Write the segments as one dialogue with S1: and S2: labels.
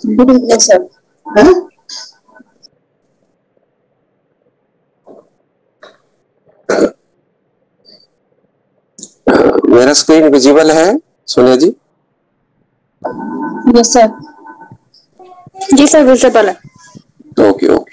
S1: Good evening sir. हाँ?
S2: मेरा screen visible है सोनिया जी?
S1: Yes sir. जी सर विजिबल है।
S2: Okay okay.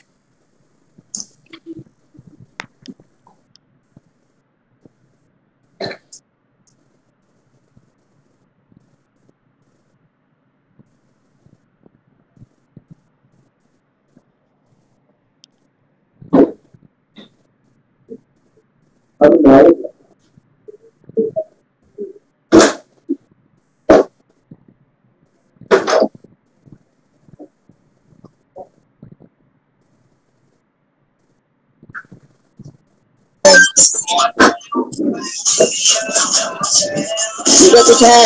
S1: कुछ है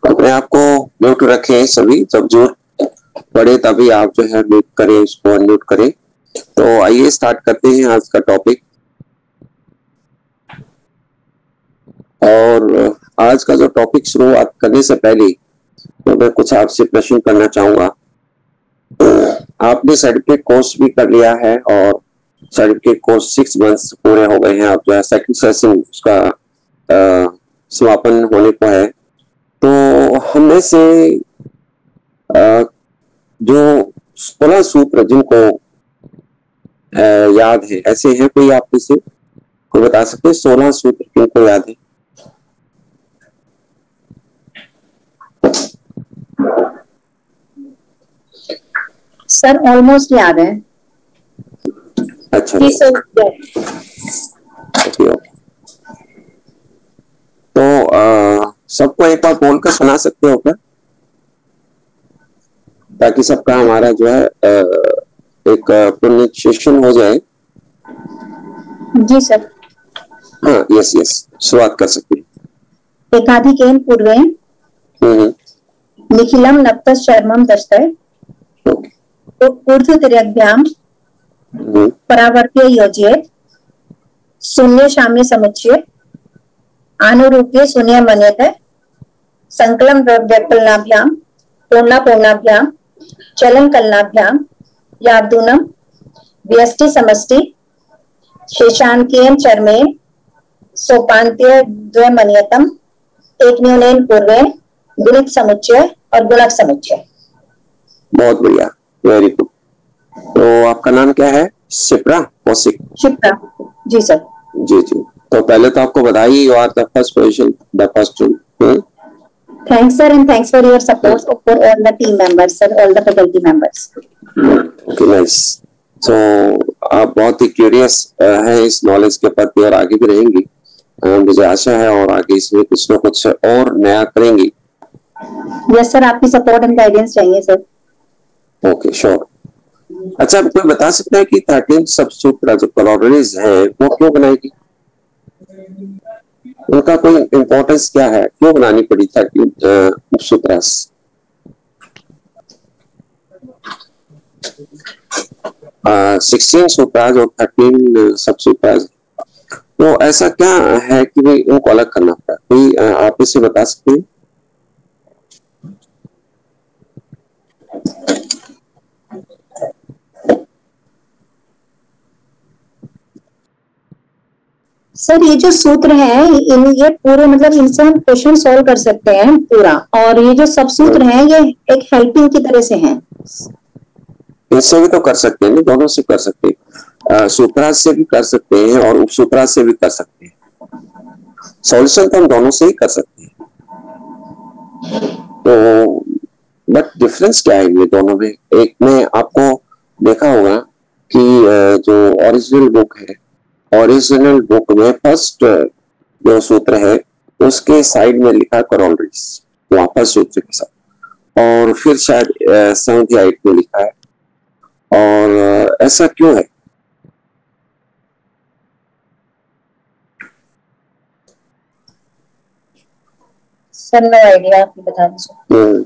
S2: अपने आप को म्यूट रखें सभी, जब जोर पड़े तभी आप जो है म्यूट करें, उसको अनम्यूट करें। तो आइए स्टार्ट करते हैं आज का टॉपिक। और आज का जो टॉपिक शुरुआत करने से पहले तो मैं कुछ आपसे प्रश्न करना चाहूंगा। आपने सर्टिफिकेट कोर्स भी कर लिया है और सर्टिफिकेट कोर्स 6 मंथ्स पूरे हो गए हैं। आप जो है सेकंड सेशन उसका समापन होने को है। तो हमें से जो 16 सूत्र जिनको याद है, ऐसे हैं कोई आप में से कोई बता सकते हैं 16 सूत्र किनको याद है?
S1: सर ऑलमोस्ट याद है।
S2: अच्छा
S1: जी सर।
S2: Okay okay. तो सबको एक बार बोलकर सुना सकते हो क्या, ताकि सबका हमारा जो है एक प्रोनाउंसिएशन हो जाए?
S1: जी सर।
S2: हाँ यस यस, शुरुआत कर सकते हैं।
S1: एकाधिकेन पूर्वे निखिलम नक्तस चर्मम दर्शय तो ऊर्ध्वतिर्यग्भ्याम परावर्त्य योजयेत् शून्य साम्य समुच्चय आनुरूप्य शून्य मन्यते संकलम व्यक्तलनाभ्याम पूर्णा पूर्णाभ्याम चलन कलनाभ्याम यार्दूनम व्यष्टि समष्टि शेषांकेन चर्मेन सोपांत्य द्वयमन्यतम एक न्यूनेन पूर्वे गुणित समुच्चय और गुणक समुच्चय।
S2: बहुत बढ़िया, वेरी गुड। तो आपका नाम क्या है? शिप्रा कौशिक?
S1: शिप्रा जी सर।
S2: जी जी। तो पहले तो आपको बधाई, you are the first position, the first to.
S1: Thanks sir and thanks for your support for all the team members sir, all the faculty members.
S2: Okay, nice. So आप बहुत ही क्यूरियस हैं इस नॉलेज के प्रति और आगे भी रहेंगी। मुझे आशा है और आगे इसमें कुछ न कुछ और नया करेंगी।
S1: यस सर, आपकी सपोर्ट एंड गाइडेंस चाहिए सर।
S2: Okay sure. अच्छा, आप कोई बता सकता है कि 13 सबसूत्र जो कलोरीज है वो क्यों बनाएगी? उनका कोई इम्पोर्टेंस क्या है, क्यों बनानी पड़ी 13 उपसूत्रास? 16 सूत्राज और 13 सबसूत्राज, तो ऐसा क्या है कि भाई उनको अलग करना पड़ा? कोई आप इसे बता सकते हैं?
S1: सर ये जो सूत्र है ये पूरे मतलब इनसे हम क्वेश्चन सॉल्व कर सकते हैं पूरा, और ये जो सब सूत्र हैं ये एक हेल्पिंग की तरह से हैं।
S2: इससे भी तो कर सकते हैं ना, दोनों से कर सकते हैं। सूत्राज से भी कर सकते हैं और उपसूत्राज से भी कर सकते हैं। सॉल्यूशन तो हम दोनों से ही कर सकते हैं। तो बट डिफरेंस क्या है ये दोनों में? एक में आपको देखा होगा कि जो ओरिजिनल बुक है, ओरिजिनल बुक में फर्स्ट जो सूत्र है उसके साइड में लिखा करोलरीज, वहां पर सूत्र के साथ, और फिर शायद 7 या 8 में लिखा है। और ऐसा क्यों है?
S1: सर नो आइडिया, आप बता दीजिए।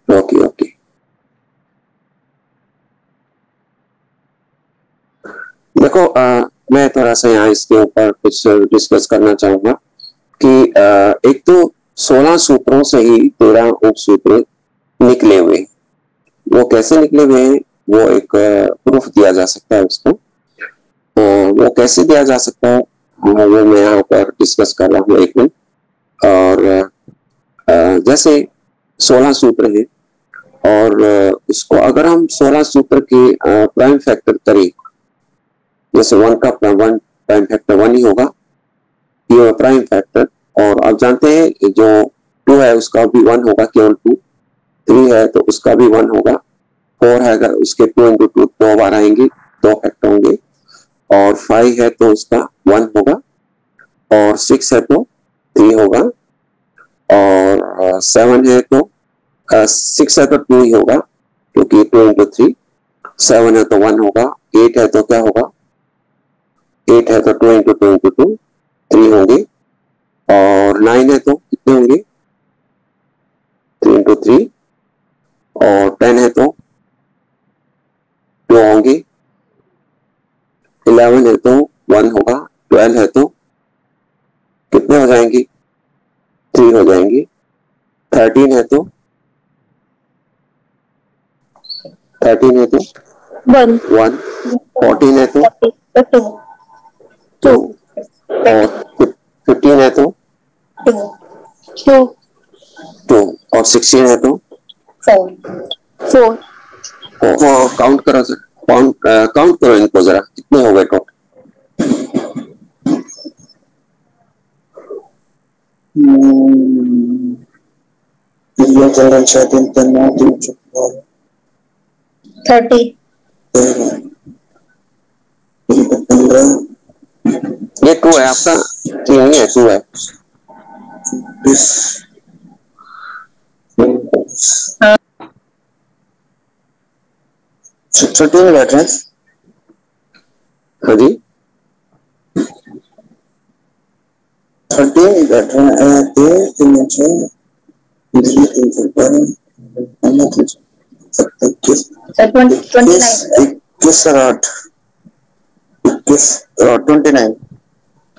S2: Okay okay. देखो मैं थोड़ा सा यहाँ इसके ऊपर कुछ डिस्कस करना चाहूंगा कि एक तो 16 सूत्रों से ही 13 उपसूत्र निकले हुए हैं। वो कैसे निकले हुए हैं वो एक प्रूफ दिया जा सकता है उसको। वो कैसे दिया जा सकता है वो मैं यहाँ पर डिस्कस कर रहा हूँ एक मिनट। और जैसे 16 सूत्र है और उसको अगर हम 16 सूत्र के प्राइम फैक्टर करें, जैसे 1 का प्राइम फैक्टर 1 ही होगा, ये प्राइम फैक्टर। और आप जानते हैं जो 2 है उसका भी 1 होगा, केवल 2। 3 है तो उसका भी 1 होगा। 4 है अगर उसके 2 इंटू 2 2 बार आएंगे, 2 फैक्टर होंगे। और 5 है तो उसका 1 होगा। और 6 है तो 3 होगा। और 7 है तो 6 है तो 2 ही होगा क्योंकि 2 इंटू 3। 7 है तो 1 होगा। 8 है तो क्या होगा, 8 है तो 2 इंटू 2 इंटू 2 3 होंगे। और 9 है तो कितने होंगे, 3 इंटू 3। और 10 है तो 2 होंगे। 11 है तो 1 होगा। 12 है तो कितने हो जाएंगे, 3 हो जाएंगे। 13 है तो
S1: 1
S2: 1। 14 है तो 2। और 15 है तो 2। और 16 है तो
S1: 4।
S2: काउंट करो सर, काउंट करो इनको जरा, कितने हो गए टोटल। ये 2 है आपका, 3 नहीं है, 2 है। छोटे में बैठ रहे हैं। हाँ जी, 30 बैठ रहे हैं।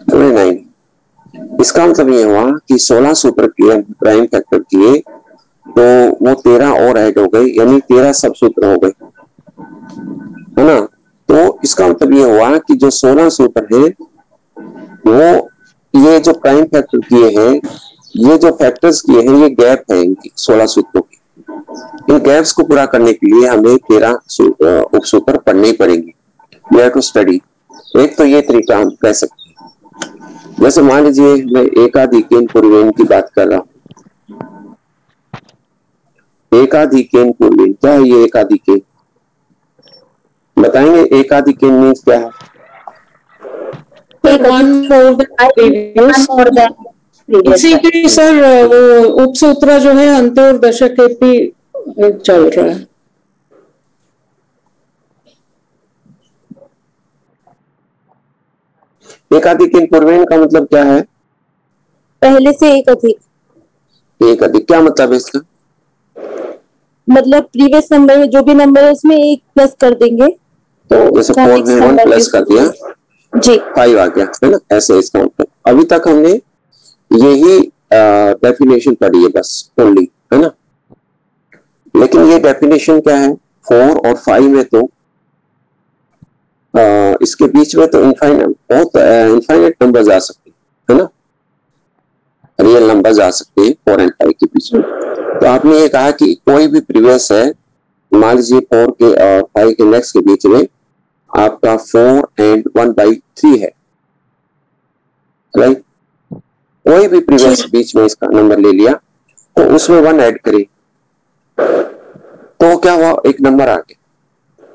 S2: 29। इसका मतलब ये हुआ कि 16 सूत्र किए, प्राइम फैक्टर किए तो वो 13 और ऐड हो गए, यानी 13 सब सूत्र हो गए, है ना। तो इसका मतलब ये हुआ कि जो 16 सूत्र है वो ये जो प्राइम फैक्टर किए हैं, ये जो फैक्टर्स किए हैं, ये गैप है इनकी 16 सूत्रों की। इन गैप्स को पूरा करने के लिए हमें 13 उपसूत्र पढ़ने ही पड़ेंगे। We have to study. एक तो ये तरीका हम कह सकते हैं। जैसे मान लीजिए मैं एकाधिकेन पूर्वेन की बात कर रहा हूं। एकाधिकेन पूर्वेन क्या है, ये एकाधिकेन बताएंगे। एकाधिकेन मीन्स क्या है,
S3: इसी के सर वो उपसूत्र जो है अंत और दशक भी चल रहा है।
S2: एकाधिकेन पूर्वेन का मतलब क्या है,
S1: पहले से एक अधिक।
S2: एक अधिक क्या मतलब है इसका,
S1: मतलब प्रीवियस नंबर में जो भी नंबर है उसमें एक प्लस कर देंगे तो
S2: जैसे 4 में 1 प्लस कर दिया
S1: जी
S2: 5 आ गया, है ना। ऐसे इसका मतलब अभी तक हमने यही डेफिनेशन पढ़ी है बस ओनली, है ना। लेकिन ये डेफिनेशन क्या है, 4 और 5 में तो इसके बीच में तो इनफाइनाइट नंबर्स आ सकते हैं, है ना। रियल नंबर्स आ सकते हैं 4 और 5 के बीच में। तो आपने ये कहा कि कोई भी प्रीवियस है, मान लीजिए 4 के और 5 के नेक्स्ट के बीच में आपका 4 and 1/3 है, राइट। कोई भी प्रीवियस बीच में इसका नंबर ले लिया तो उसमें 1 ऐड करें तो क्या हुआ, एक नंबर आ गया।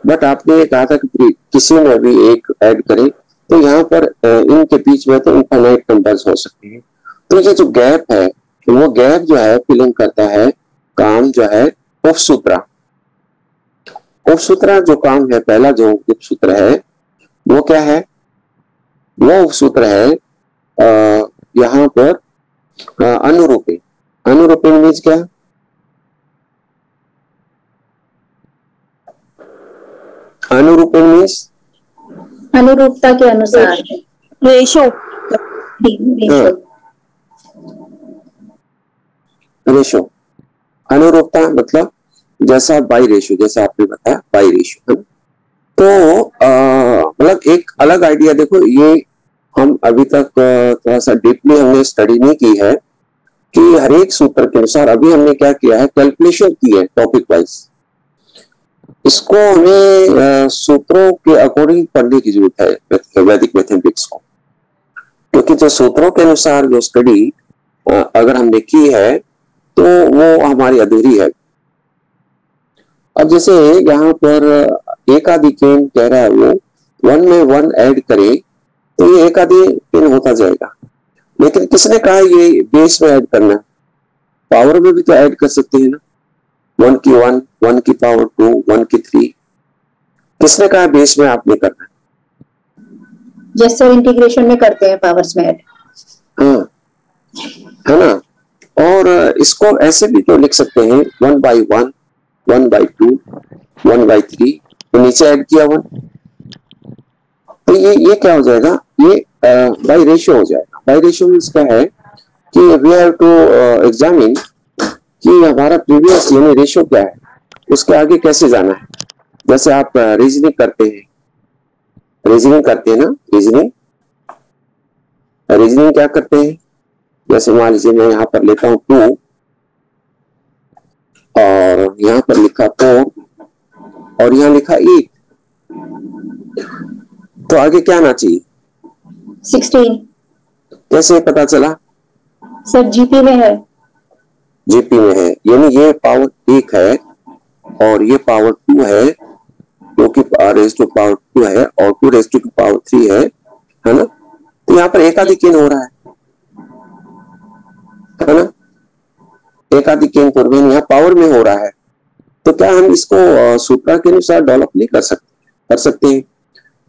S2: बट आपने ये कहा था कि किसी में भी एक ऐड करें तो यहाँ पर इनके बीच में तो इनफाइनाइट नंबर्स हो सकते हैं। तो ये जो गैप है, वो गैप जो है फिलिंग करता है काम जो है उपसूत्रा। उपसूत्रा जो काम है, पहला जो उपसूत्र है वो क्या है, वो उपसूत्र है यहाँ पर अनुरूपी। अनुरूपी मीन्स क्या, अनुरूपी मीन्स
S1: अनुरूपता के अनुसार
S3: रेशो
S2: रेशो अनुरूपता मतलब जैसा बाई रेशो, जैसा आपने बताया बाई रेशो है। तो मतलब एक अलग आइडिया देखो, ये हम अभी तक थोड़ा सा डीपली हमने स्टडी नहीं की है कि हर एक सूत्र के अनुसार अभी हमने क्या किया है, कैलकुलेशन की है टॉपिक वाइज। इसको हमें सूत्रों के अकॉर्डिंग पढ़ने की जरूरत है वैदिक मैथमेटिक्स को, क्योंकि जो सूत्रों के अनुसार जो स्टडी अगर हमने की है तो वो हमारी अधूरी है। अब जैसे यहाँ पर एकाधिकेन कह रहा है वो 1 में 1 ऐड करे तो ये एकाधिकेन होता जाएगा, लेकिन किसने कहा ये बेस में ऐड करना है? पावर में भी तो ऐड कर सकते हैं ना, 1 की 1, 1 की पावर 2, 1 की 3। किसने कहा बेस में आपने करना है?
S1: जैसे इंटीग्रेशन में करते हैं पावर्स में ऐड,
S2: हाँ है ना। और इसको ऐसे भी तो लिख सकते हैं 1 by 1, 1 by 2, 1 by 3, तो नीचे ऐड किया 1, तो ये क्या हो जाएगा, ये बाई रेशियो हो जाएगा। बाई रेशियो मीन्स क्या है कि वी हैव टू एग्जामिन कि हमारा प्रीवियस यानी रेशियो क्या है, उसके आगे कैसे जाना है। जैसे आप रीजनिंग करते हैं ना, रीजनिंग क्या करते हैं, जैसे मान लीजिए मैं यहाँ पर लेता हूँ 2 और यहाँ पर लिखा 4 और यहाँ लिखा 8, तो आगे क्या आना चाहिए?
S1: 16। कैसे
S2: पता चला?
S1: सर जीपी में है,
S2: यानी ये पावर 1 है और ये पावर 2 है, क्योंकि रेज़ टू पावर 2 है और 2 रेज़ टू पावर 3 है ना। तो यहाँ पर एकाधिकेन हो रहा है ना, एकाधिकेन पूर्वेन यहाँ पावर में हो रहा है। तो क्या हम इसको सूत्र के अनुसार डेवलप नहीं कर सकते हैं?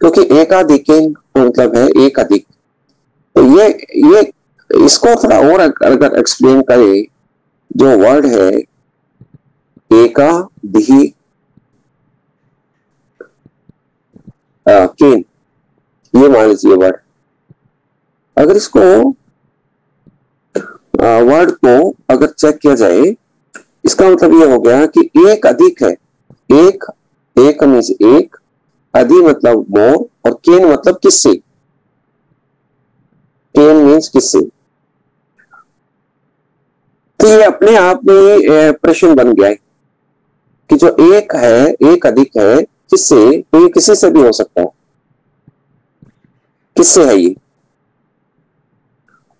S2: क्योंकि एकाधिकेन मतलब है एक अधिक। तो ये इसको थोड़ा और अगर एक्सप्लेन करें, जो वर्ड है एकाधिकेन, ये मान लीजिए वर्ड, अगर इसको वर्ड को अगर चेक किया जाए, इसका मतलब ये हो गया कि एक अधिक है, एक मीन्स एक, अधि मतलब मोर, और केन मतलब किससे, केन मीन्स किससे। तो ये अपने आप में प्रश्न बन गया है कि जो एक है, एक अधिक है किससे, तो ये किसी से भी हो सकता है। किससे है ये?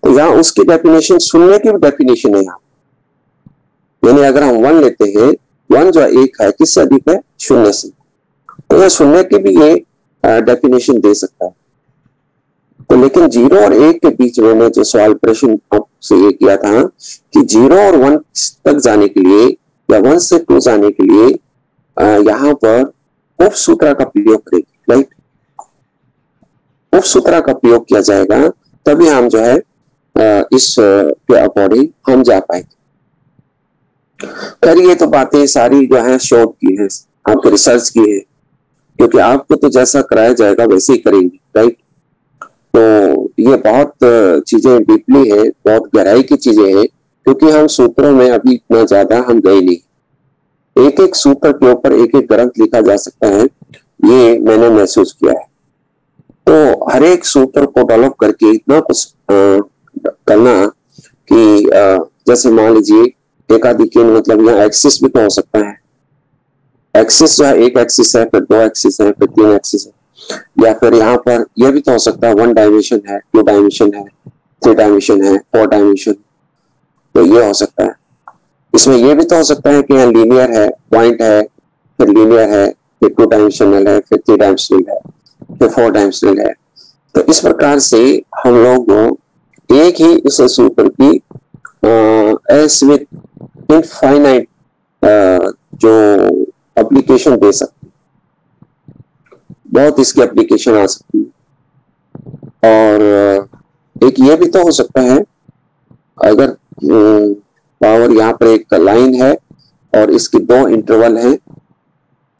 S2: तो यहाँ उसकी डेफिनेशन, शून्य की भी डेफिनेशन है यहाँ। यानी अगर हम 1 लेते हैं, 1 जो एक है किससे अधिक है? शून्य से। तो यह शून्य की भी ये डेफिनेशन दे सकता है। तो लेकिन 0 और 1 के बीच में मैं जो सवाल प्रश्न आपसे ये किया था कि 0 और 1 तक जाने के लिए या 1 से 2 जाने के लिए यहाँ पर उप सूत्र का प्रयोग करेंगे, राइट। उप सूत्र का प्रयोग किया जाएगा, तभी हम जो है इस के अकॉर्डिंग हम जा पाएंगे। खैर ये तो बातें सारी जो है शोध की है, आपके रिसर्च की है, क्योंकि आपको तो जैसा कराया जाएगा वैसे ही करेंगे, राइट। तो ये बहुत चीजें डीपली है, बहुत गहराई की चीजें हैं, क्योंकि हम सूत्रों में अभी इतना ज्यादा हम गए नहीं। एक एक सूत्र के ऊपर एक एक ग्रंथ लिखा जा सकता है, ये मैंने महसूस किया है। तो हर एक सूत्र को डेवलप करके इतना कुछ करना कि जैसे मान लीजिए एकाधिकेन मतलब यहाँ एक्सिस भी तो हो सकता है। एक्सिस जो है, एक एक्सिस है, फिर 2 एक्सिस है, फिर 3 एक्सिस है, या फिर यहाँ पर यह भी तो हो सकता है 1 डायमेंशन है, 2 डायमेंशन है, 3 डायमेंशन है, 4 डायमेंशन। तो ये हो सकता है। इसमें यह भी तो हो सकता है कि यहाँ लीनियर है, पॉइंट है, फिर लीनियर है, फिर 2 डायमेंशनल है, फिर 3 डायमेंशनल है, फिर 4 डायमेंशनल है। तो इस प्रकार से हम लोग एक ही इस सूत्र की एस विथ इनफाइनाइट जो एप्लीकेशन दे सकते, बहुत इसकी एप्लीकेशन आ सकती है। और एक ये भी तो हो सकता है, अगर पावर यहाँ पर एक लाइन है और इसकी 2 इंटरवल है,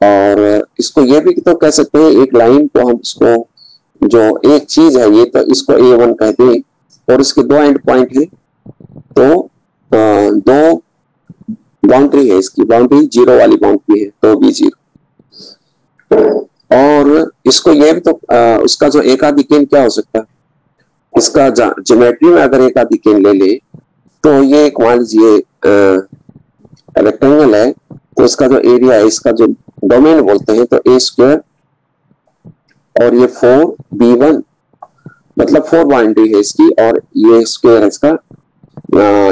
S2: और इसको ये भी तो कह सकते हैं, एक लाइन को हम इसको जो एक चीज है, ये तो इसको A1 कहते हैं और इसके दो एंड पॉइंट है, तो दो बाउंड्री है, इसकी बाउंड्री जीरो वाली बाउंड्री है, तो B0। और इसको ये भी तो उसका जो एकाधिकेन क्या हो सकता है, इसका ज्योमेट्री में अगर एकाधिकेन ले ले तो ये एक मान लीजिए रेक्टेंगल है, तो इसका जो एरिया है, इसका जो डोमेन बोलते हैं, तो A² और ये 4B1 मतलब 4 बाउंड्री है इसकी, और ये स्क्वायर है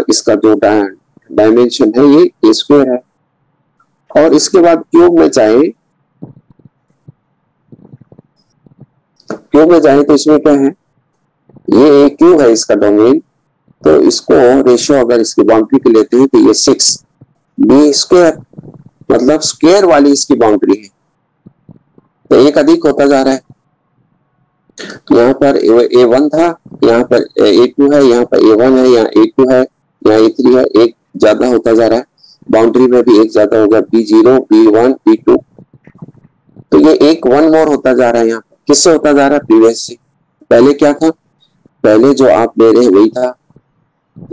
S2: इसका जो डायमेंशन है ये A² है। और इसके बाद क्यूब में चाहे तो इसमें क्या है, ये क्यूब है इसका डोमेन, तो इसको रेशियो अगर इसकी बाउंड्री के लेते हैं तो ये 6B² मतलब स्क्वायर वाली इसकी बाउंड्री है, तो एक अधिक होता जा रहा है। यहाँ पर A1 था, यहाँ पर A2 है, यहाँ पर A1 है, यहाँ A2 है, यहाँ A3 है, एक ज्यादा होता जा रहा है, बाउंड्री में भी एक ज्यादा होगा, B0, B1, B2, तो ये एक 1 मोर होता जा रहा है। यहाँ किससे होता जा रहा है, प्रीवियस से। पहले क्या था, पहले जो आप ले रहे वही था,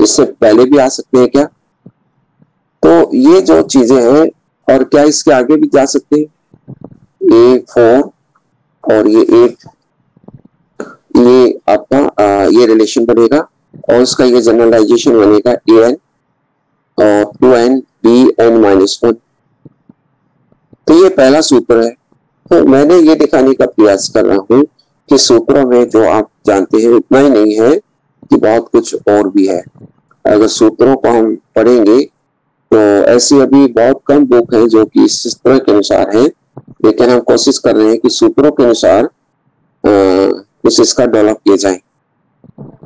S2: इससे पहले भी आ सकते हैं क्या, तो ये जो चीजें हैं, और क्या इसके आगे भी जा सकते हैं, A4 और ये 8, ये आपका ये रिलेशन बनेगा, और उसका ये जनरलाइजेशन बनेगा AN और 2N BN-1। तो ये पहला सूत्र है। तो मैंने ये दिखाने का प्रयास कर रहा हूं कि सूत्रों में जो आप जानते हैं उतना ही नहीं है, कि बहुत कुछ और भी है। अगर सूत्रों को हम पढ़ेंगे तो ऐसी अभी बहुत कम बुक है जो कि इस तरह के अनुसार है, लेकिन हम कोशिश कर रहे हैं कि सूत्रों के अनुसार कुछ इसका डेवलप किया जाए।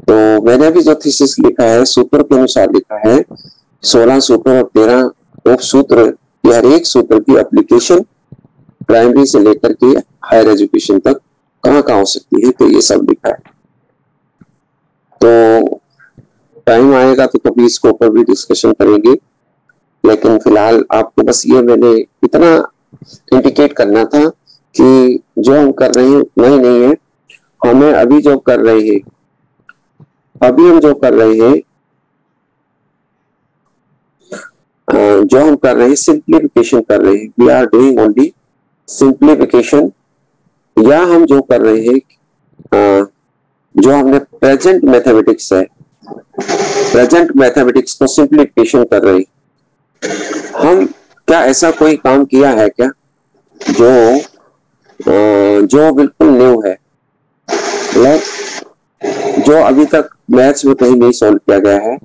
S2: तो मैंने भी जो थीसिस लिखा है सूत्र के अनुसार लिखा है, 16 सूत्र और 13 उप सूत्र, हर एक सूत्र की एप्लीकेशन प्राइमरी से लेकर के हायर एजुकेशन तक कहाँ कहाँ हो सकती है, तो ये सब लिखा है। तो टाइम आएगा तो कभी इसके ऊपर भी डिस्कशन करेंगे, लेकिन फिलहाल आपको बस ये मैंने इतना इंडिकेट करना था कि जो हम कर रहे हैं उतना ही नहीं है, हमें अभी जो कर रहे हैं, सिंप्लीफिकेशन कर रहे हैं, we are doing only simplification, या हम जो कर रहे हैं जो हमने प्रेजेंट मैथमेटिक्स है, प्रेजेंट मैथमेटिक्स को सिंप्लीफिकेशन कर रहे हैं। हम क्या ऐसा कोई काम किया है क्या जो बिल्कुल न्यू है, मतलब जो अभी तक मैथ्स में कहीं नहीं सॉल्व किया गया है,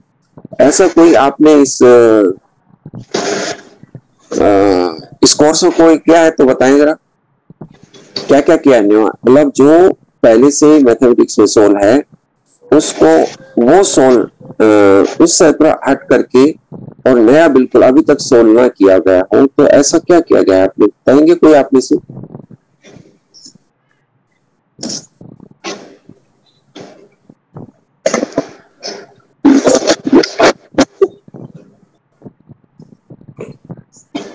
S2: ऐसा कोई आपने इस कोर्स में कोई किया है तो बताएं जरा, क्या क्या किया है न्यू, मतलब जो पहले से मैथमेटिक्स में सोल्व है उसको वो सोल्व उससे हट करके और नया बिल्कुल अभी तक सोल्व ना किया गया हो, तो ऐसा क्या किया गया है, आपने बताएंगे कोई आप में से?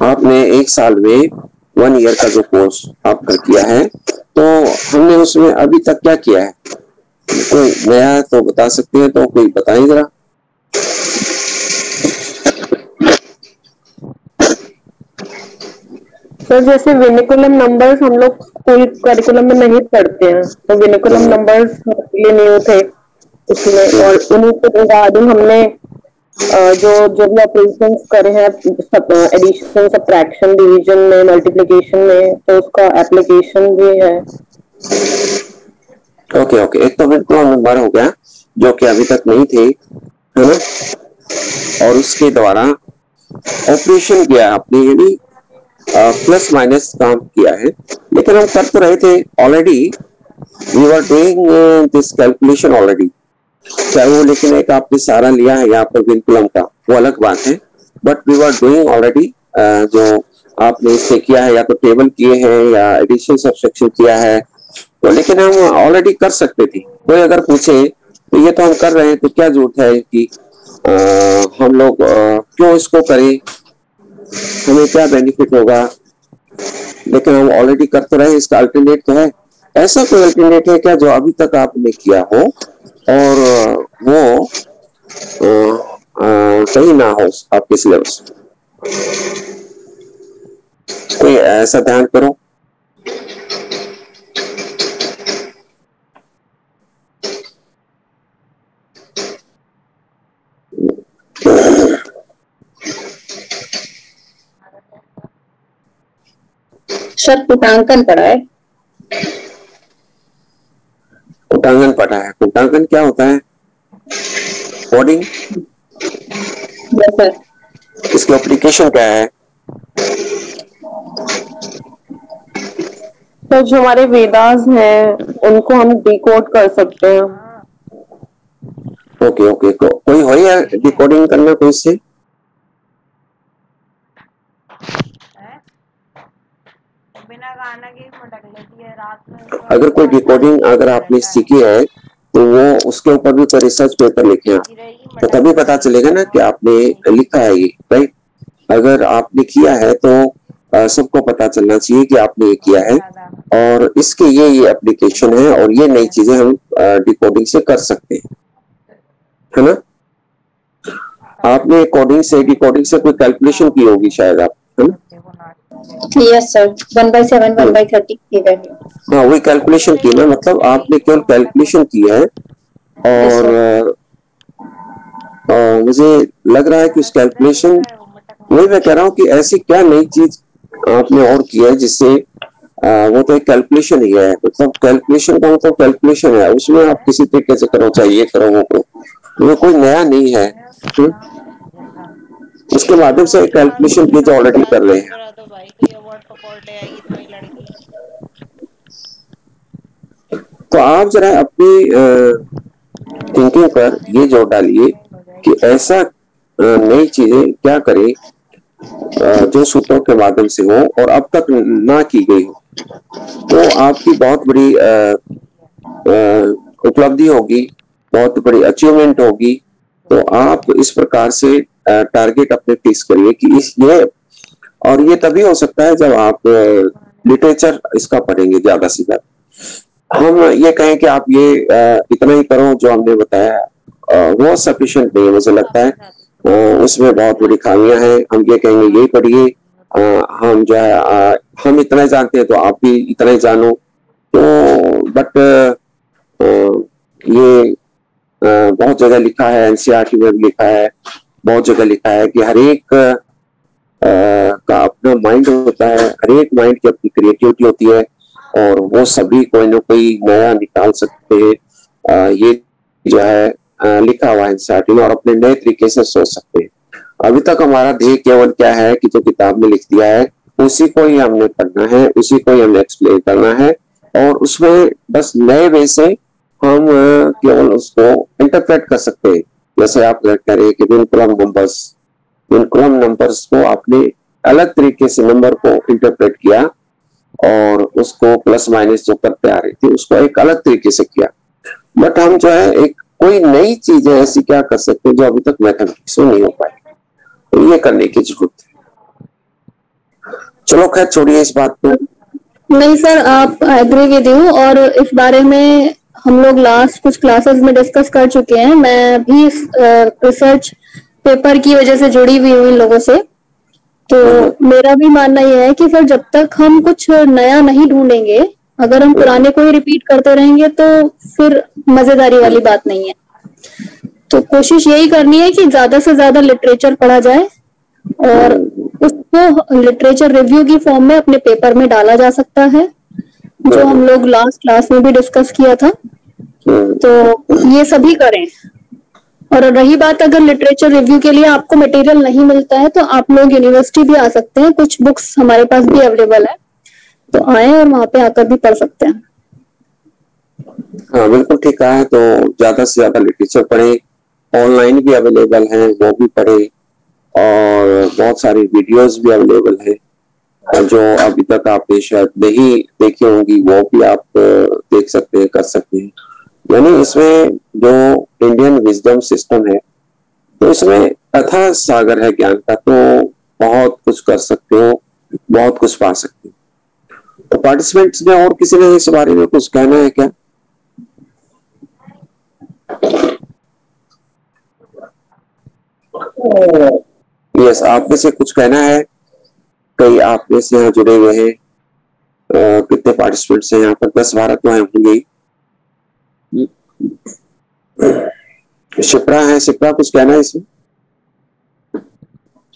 S2: आपने एक साल में 1 ईयर का जो कोर्स आपका किया है, तो हमने उसमें अभी तक क्या किया है, कोई नया तो बता सकते हैं, तो कोई बताएं जरा।
S4: सर जैसे विनिकुलम नंबर्स हम लोग स्कूल करिकुलम में नहीं पढ़ते हैं, तो विनिकुलम नंबर्स ये न्यू थे उसमें, और उन्हीं के रिगार्डिंग हमने जो भी ऑपरेशंस करे हैं एडिशन, सब्ट्रैक्शन, डिवीजन में, मल्टीप्लिकेशन में, तो उसका एप्लीकेशन भी है।
S2: ओके, एक तो विनिकुलम नंबर हो गया जो कि अभी तक नहीं थे, है ना, और उसके द्वारा ऑपरेशन किया आपने, यानी प्लस माइनस काम किया है, लेकिन हम कर तो रहे थे already, we were doing this calculation already, चाहे वो, लेकिन एक आपने सारा लिया है यहाँ पर विनिकुलम का, वो अलग बात है, but we were doing already, जो आपने इससे किया है, या तो टेबल किए हैं या एडिशन सब्ट्रैक्शन किया है, तो लेकिन हम ऑलरेडी कर सकते थे। कोई अगर पूछे तो ये तो हम कर रहे हैं, तो क्या जरूरत है कि हम लोग क्यों इसको करें, हमें क्या बेनिफिट होगा, लेकिन हम ऑलरेडी कर तो रहे हैं, इसका अल्टरनेट तो है, ऐसा कोई अल्टरनेट है क्या जो अभी तक आपने किया हो और वो सही ना हो आपके सिलेबस? कोई ऐसा ध्यान करो।
S1: सर कुटांकन पढ़ा है।
S2: कुटांकन पढ़ा है। कुटांकन क्या होता है? कोडिंग।
S1: Yes sir.
S2: इसकी एप्लीकेशन क्या है?
S4: तो जो हमारे वेदास हैं उनको हम डिकोड कर सकते हैं।
S2: ओके ओके, कोई हो या डिकोडिंग करना कोई से?
S5: बिना गाना के मटक लेती है रात में।
S2: अगर कोई डिकोडिंग अगर आपने सीखी है तो वो उसके ऊपर भी कोई रिसर्च पेपर लिखे आप, तो तभी पता चलेगा ना कि आपने लिखा है ये, राइट? अगर आपने किया है तो सबको पता चलना चाहिए कि आपने ये किया है और इसके ये एप्लीकेशन है और ये नई चीजें हम डिकोडिंग से कर सकते हैं, है ना? आपने कोडिंग से डिकोडिंग से कोई कैलकुलेशन की होगी शायद आप, है ना?
S1: यस सर, 1/7 1/30 की वैल्यू।
S2: हाँ, वही कैलकुलेशन की ना, मतलब आपने केवल कैलकुलेशन की है और मुझे लग रहा है कि उस कैलकुलेशन, वही मैं कह रहा हूँ कि ऐसी क्या नई चीज आपने और की है जिससे वो तो एक कैलकुलेशन ही है, मतलब कैलकुलेशन का मतलब कैलकुलेशन है, उसमें आप किसी तरीके से करो, चाहे ये करो वो करो, वो कोई नया नहीं है। उसके माध्यम से कैलकुलेशन की जो ऑलरेडी कर रहे हैं।
S5: तो भाई तो ये अवार्ड पकड़ ले आएगी तुम्हारी लड़की।
S2: तो आप जरा अपनी थिंकिंग पर ये जोर डालिए कि ऐसा नई चीजें क्या करें जो सूत्रों के माध्यम से हो और अब तक ना की गई हो, तो आपकी बहुत बड़ी उपलब्धि होगी, बहुत बड़ी अचीवमेंट होगी। तो आप इस प्रकार से टारगेट अपने फिक्स करिए कि इस ये, और ये तभी हो सकता है जब आप लिटरेचर इसका पढ़ेंगे ज्यादा से ज्यादा। हम ये कहें कि आप ये इतना ही करो जो हमने बताया, वो सफिशिएंट नहीं है मुझे लगता है। उसमें बहुत बड़ी खामियां हैं। हम ये कहेंगे यही पढ़िए, हम जो है हम इतना जानते हैं तो आप भी इतना ही जानो, तो बट ये बहुत जगह लिखा है, एनसीईआरटी में भी लिखा है, बहुत जगह लिखा है कि हर एक का अपना माइंड होता है, हर एक माइंड की अपनी क्रिएटिविटी होती है और वो सभी कोई ना कोई नया निकाल सकते हैं। ये जो है लिखा हुआ है एनसीईआरटी में और अपने नए तरीके से सोच सकते हैं। अभी तक हमारा ध्येय केवल क्या है कि जो किताब में लिख दिया है उसी को ही हमने पढ़ना है, उसी को ही हमने एक्सप्लेन करना है और उसमें बस नए वे से हम केवल उसको इंटरप्रेट कर सकते हैं। जैसे आप कह रहे हैं कि विनकुलम नंबर्स को आपने अलग तरीके से नंबर को इंटरप्रेट किया और उसको प्लस माइनस जो करते आ रही थी उसको एक अलग तरीके से किया। बट हम जो है एक कोई नई चीजें ऐसी क्या कर सकते हैं जो अभी तक मैथमेटिक्स में नहीं हो पाई, तो ये करने की जरूरत है। चलो खैर छोड़िए इस बात को।
S1: नहीं सर, आप एग्री विद यू, और इस बारे में हम लोग लास्ट कुछ क्लासेस में डिस्कस कर चुके हैं। मैं भी रिसर्च पेपर की वजह से जुड़ी हुई हूँ इन लोगों से। तो मेरा भी मानना यह है कि सर जब तक हम कुछ नया नहीं ढूंढेंगे, अगर हम पुराने को ही रिपीट करते रहेंगे तो फिर मजेदारी वाली बात नहीं है। तो कोशिश यही करनी है कि ज्यादा से ज्यादा लिटरेचर पढ़ा जाए और उसको लिटरेचर रिव्यू की फॉर्म में अपने पेपर में डाला जा सकता है, जो हम लोग लास्ट क्लास में भी डिस्कस किया था। तो ये सभी करें। और रही बात, अगर लिटरेचर रिव्यू के लिए आपको मटेरियल नहीं मिलता है तो आप लोग यूनिवर्सिटी भी आ सकते हैं, कुछ बुक्स हमारे पास भी अवेलेबल है, तो आए और वहां पे आकर भी पढ़ सकते हैं।
S2: हाँ बिल्कुल ठीक है। तो ज्यादा से ज्यादा लिटरेचर पढ़े, ऑनलाइन भी अवेलेबल है वो भी पढ़े और बहुत सारी वीडियोस भी अवेलेबल है जो अभी तक आपने शायद नहीं देखी होंगी, वो भी आप देख सकते हैं, कर सकते हैं। यानी इसमें जो इंडियन विजडम सिस्टम है तो इसमें अथाह सागर है ज्ञान का, तो बहुत कुछ कर सकते हो, बहुत कुछ पा सकते हो। तो पार्टिसिपेंट्स में और किसी ने इस बारे में कुछ कहना है क्या? यस, आप में से कुछ कहना है? कई आप में से यहाँ जुड़े हुए हैं, कितने पार्टिसिपेंट्स हैं यहाँ पर? 10-12 तो होंगे ही। शिप्रा है, शिप्रा कुछ कहना है इसमें?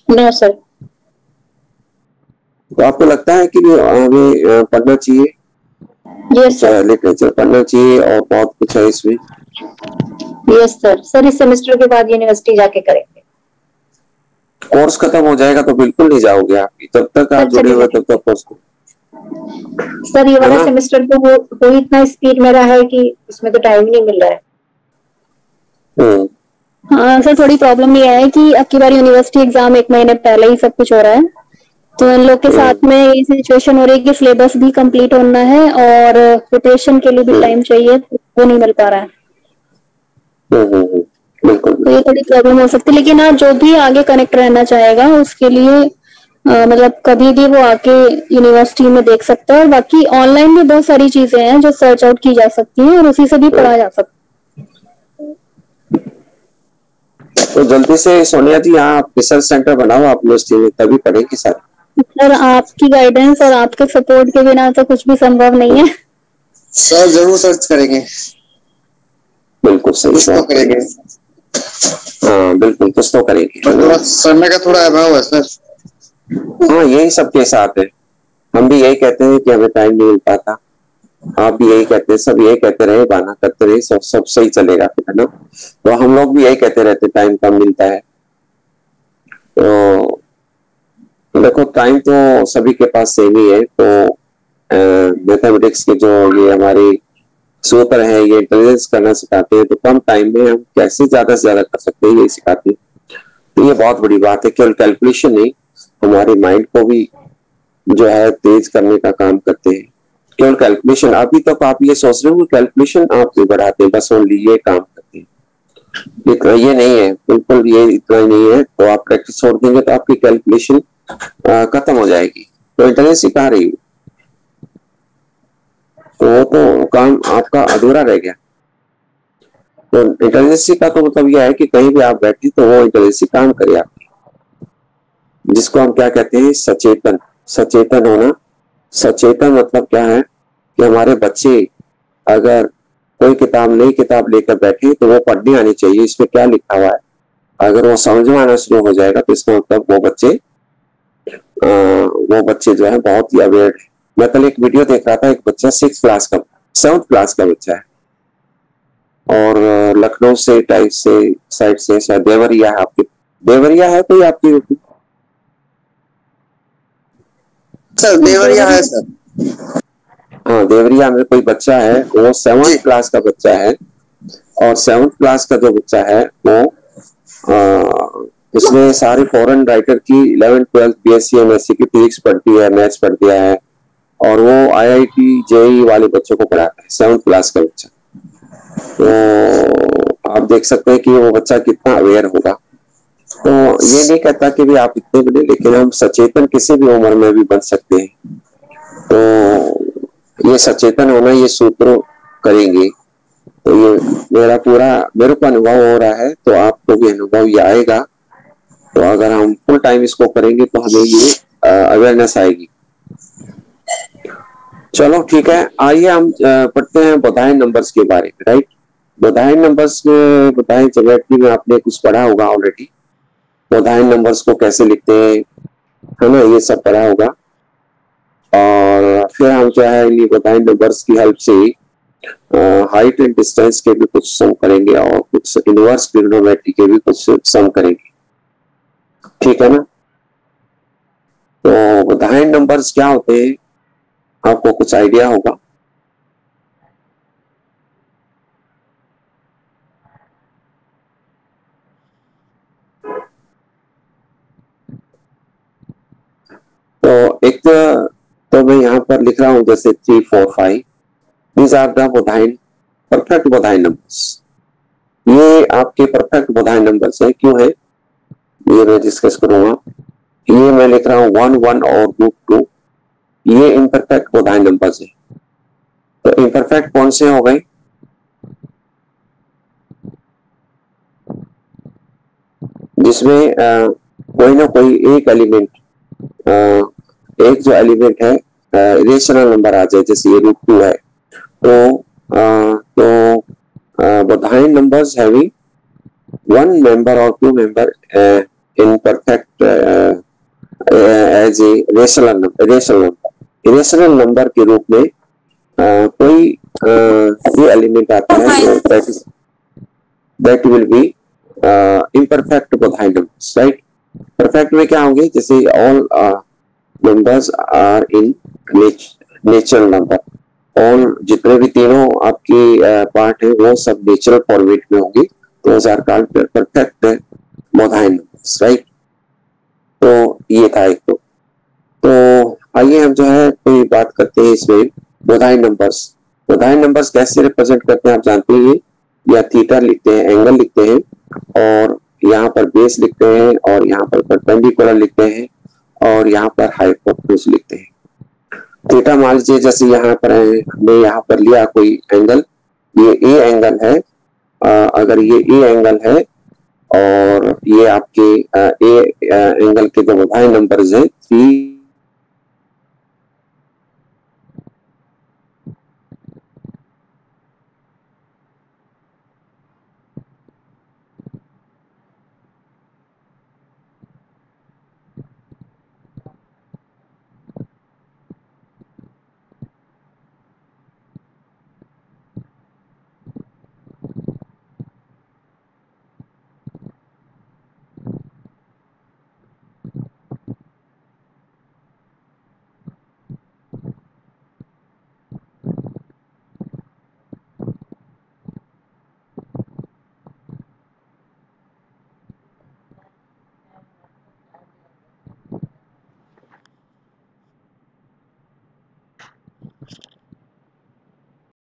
S1: No sir.
S2: तो आपको लगता है कि हमें पढ़ना चाहिए?
S1: Yes sir.
S2: लिटरेचर पढ़ना चाहिए और बहुत कुछ है इसमें।
S1: Yes sir. सर इस सेमेस्टर के बाद यूनिवर्सिटी जाके करेंगे।
S2: कोर्स खत्म हो जाएगा तो बिल्कुल नहीं जाओगे आप, जब तक आप जुड़े हुए तब तक कोर्स को।
S1: सर ये वाला सेमेस्टर तो वो इतना स्पीड में रहा है कि इसमें तो टाइम नहीं मिल रहा है। हाँ सर, थोड़ी प्रॉब्लम ये है कि अब की बार यूनिवर्सिटी एग्जाम 1 महीने पहले ही सब कुछ हो रहा है, तो इन लोग के साथ में ये सिचुएशन हो रही है कि सिलेबस भी कंप्लीट होना है और प्रिपरेशन के लिए भी टाइम चाहिए, वो नहीं मिल पा रहा है। तो ये थोड़ी प्रॉब्लम हो सकती है, लेकिन हाँ जो भी आगे कनेक्ट रहना चाहेगा उसके लिए मतलब कभी भी वो आके यूनिवर्सिटी में देख सकता है। और बाकी ऑनलाइन भी बहुत सारी चीजें हैं जो सर्च आउट की जा सकती हैं और उसी से भी पढ़ा जा सकता है।
S2: तो जल्दी से सोनिया जी यहाँ आप रिसर्च सेंटर बनाओ आप यूनिवर्सिटी में, तभी पढ़ेंगे सर।
S1: सर आपकी गाइडेंस और आपके सपोर्ट के बिना तो कुछ भी संभव नहीं है।
S6: सर जरूर सर्च करेंगे।
S2: बिल्कुल सही
S6: तो करेंगे।
S2: हाँ बिल्कुल, कुछ तो करेंगे।
S6: थोड़ा समय का थोड़ा अभाव है सर।
S2: हाँ यही सबके साथ है, हम भी यही कहते हैं कि हमें टाइम नहीं मिल पाता, आप भी यही कहते हैं, सब यही कहते रहे, बहाना करते रहे, सब सही चलेगा फिर, है ना? तो हम लोग भी यही कहते रहते टाइम कम मिलता है। तो देखो टाइम तो सभी के पास सेम ही है, तो मैथमेटिक्स के जो ये हमारे सूत्र है ये इंटेलिजेंस करना सिखाते हैं, तो कम टाइम में हम कैसे ज्यादा से ज्यादा कर सकते हैं ये सिखाते हैं। तो ये बहुत बड़ी बात है, केवल कैलकुलेशन नहीं, हमारे माइंड को भी जो है तेज करने का काम करते हैं। केवल कैलकुलेशन, अभी तक आप ये सोच रहे हो कैलकुलेशन आप बढ़ाते हैं, बस ओनली ये काम करते हैं, इतना ये नहीं है, बिल्कुल ये इतना ही नहीं है। तो आप प्रैक्टिस छोड़ देंगे तो आपकी कैलकुलेशन खत्म हो जाएगी, तो इंटेलिजेंस सिखा रही है, तो काम आपका अधूरा रह गया। तो इंटेलिजेंस का तो मतलब यह है कि कहीं भी आप बैठे तो वो इंटेलिजेंस काम करे आपकी, जिसको हम क्या कहते हैं, सचेतन। सचेतन होना, सचेतन मतलब क्या है कि हमारे बच्चे अगर कोई किताब नई किताब लेकर बैठे तो वो पढ़नी आनी चाहिए, इसमें क्या लिखा हुआ है, अगर वो समझ में आना शुरू हो जाएगा तो इसका मतलब वो बच्चे जो है बहुत ही अवेयर है। मैं कल एक वीडियो देख रहा था, एक बच्चा 7th क्लास का बच्चा है और लखनऊ से टाइप से साइड से शायद देवरिया है, आपकी देवरिया है कोई आपकी?
S6: सर देवरिया है सर।
S2: हाँ देवरिया में कोई बच्चा है, वो 7th क्लास का बच्चा है और 7th क्लास का जो बच्चा है वो उसने सारे फॉरेन राइटर की 11th 12th BSc MSc की फिजिक्स पढ़ दी है, मैथ्स पढ़ दिया है और वो IIT JEE वाले बच्चों को पढ़ाता है, 7th क्लास का बच्चा। तो आप देख सकते हैं कि वो बच्चा कितना अवेयर होगा। तो ये नहीं कहता कि भी आप इतने बने, लेकिन हम सचेतन किसी भी उम्र में भी बन सकते हैं। तो ये सचेतन होना, ये सूत्र करेंगे तो ये मेरे को अनुभव हो रहा है, तो आपको भी अनुभव ये आएगा। तो अगर हम फुल टाइम इसको करेंगे तो हमें ये अवेयरनेस आएगी। चलो ठीक है, आइए हम पढ़ते हैं बोधायन नंबर्स के बारे में। राइट, बोधायन नंबर्स में बोधायन ज्योमेट्री में आपने कुछ पढ़ा होगा ऑलरेडी, बोधायन नंबर्स को कैसे लिखते हैं, है ना, ये सब पढ़ा होगा। और फिर हम जो है इन बोधायन नंबर्स की हेल्प से हाइट एंड डिस्टेंस के भी कुछ सम करेंगे और कुछ इनवर्स ट्रिग्नोमेट्री के भी कुछ सम करेंगे, ठीक है ना। तो बोधायन नंबर्स क्या होते हैं आपको कुछ आइडिया होगा? तो एक तो मैं यहाँ पर लिख रहा हूं जैसे 3 4 5, these are the Baudhayana perfect Baudhayana numbers. ये आपके परफेक्ट बोधायन नंबर्स है। क्यों है ये मैं डिस्कस करूंगा। ये मैं लिख रहा हूँ 1 1 और √2, ये इम्परफेक्ट बोधाइन नंबर्स है। तो इम्परफेक्ट कौन से हो गए? जिसमें कोई ना कोई एक एलिमेंट, एक जो एलिमेंट है रेशनल नंबर आ जाए, जैसे ये √2 है। तो Baudhayan numbers having one member और two member in perfect as a rational number के रूप में कोई ये एलिमेंट आता है that will be imperfect Baudhayan numbers, right. Perfect में क्या होंगे? जैसे all numbers are in natural number, all जितने भी तीनों आपकी पार्ट है वो सब नेचुरल फॉर्मेट में होंगे, तो are called perfect Baudhayan numbers, right. तो ये था एक। तो आइए हम जो है कोई बात करते हैं इसमें बोधाइन नंबर्स। बोधाइन नंबर्स कैसे रिप्रेजेंट करते हैं आप जानते हैं, या थीटा लिखते हैं, एंगल लिखते हैं, और यहाँ पर बेस लिखते हैं, और यहाँ पर परपेंडिकुलर लिखते हैं, और यहाँ पर हाइपोटेन्यूज लिखते हैं। थीटा मान लीजिए जैसे यहाँ पर हमने यहाँ पर लिया कोई एंगल, ये ए एंगल है। अगर ये ए एंगल है और ये आपके ए एंगल के जो बोधाइन नंबर्स हैं 3